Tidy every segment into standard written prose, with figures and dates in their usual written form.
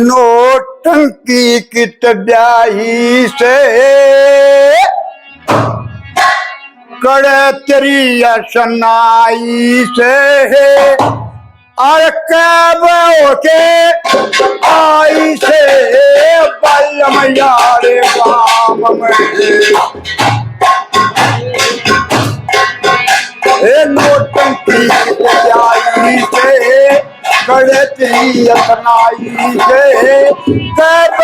नोटंकी कित ब्याही से कड़े तेरी असनाई से और कब के आई से बल्लम यारे गाम में नोटंकी कित ब्याही से कड़े तेरी असनाई से कब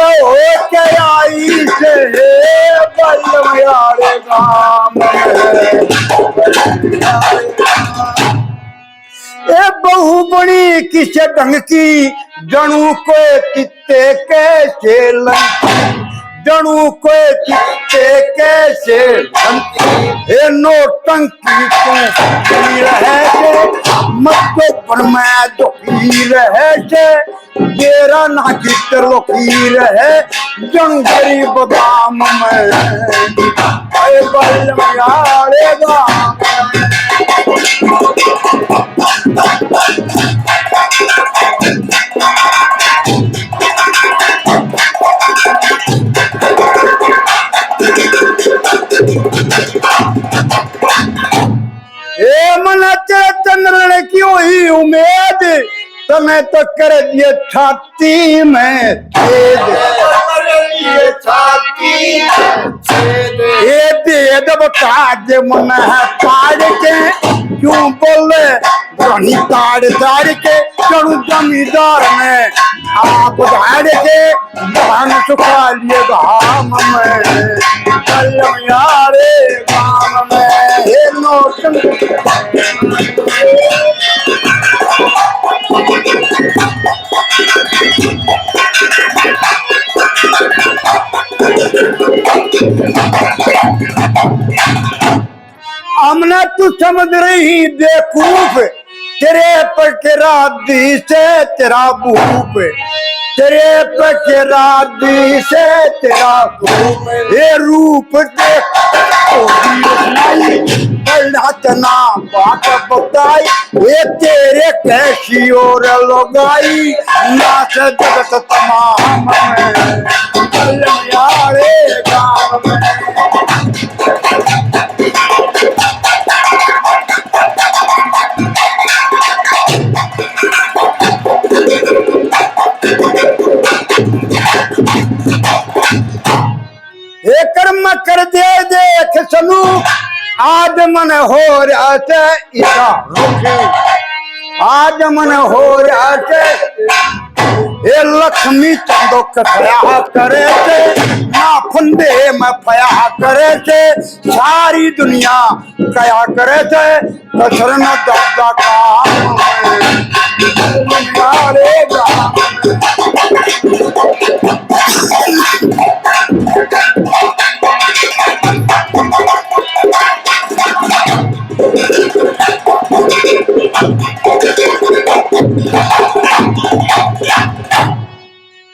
के आई से बल्लम यारे गाम ए बहु बड़ी किस ढंग की जणू को चित्ते कैसे लंकी जणू को चित्ते कैसे ए नोटंकी तू रहे से मत पर मैं दुखी रहे से तेरा ना चित्र लोकी रहे जणू गरीब दाम में ए बल्लम यारे गाम मन चंद्रण की हुई उम्मीद तुम्हें तो कर दिए छाती में ये भेद काज मन है पाड़ के क्यों बोले रानी ताड़ के चढ़ू जमींदार ने आप धाड़ के धान सुखा लिए घाम में कलम यारे गाम में हे नोटन हमने तू समझ रही बेवकूफ तेरे पर तेरा दी से तेरा भूप तेरे पर तेरा दी से तेरा भूप ये रूप देख तना बात बताई ये तेरे कैसी और लोगाई नाच जगत तमाम में यारे गाम में कर्म कर दे देख सनू आज मन हो रहा है इसा रुके आज मन हो रहा है ये लक्ष्मी चंदो कथया करे थे ना फंदे में फया करे थे सारी दुनिया कया करे थे कसर न दादा काम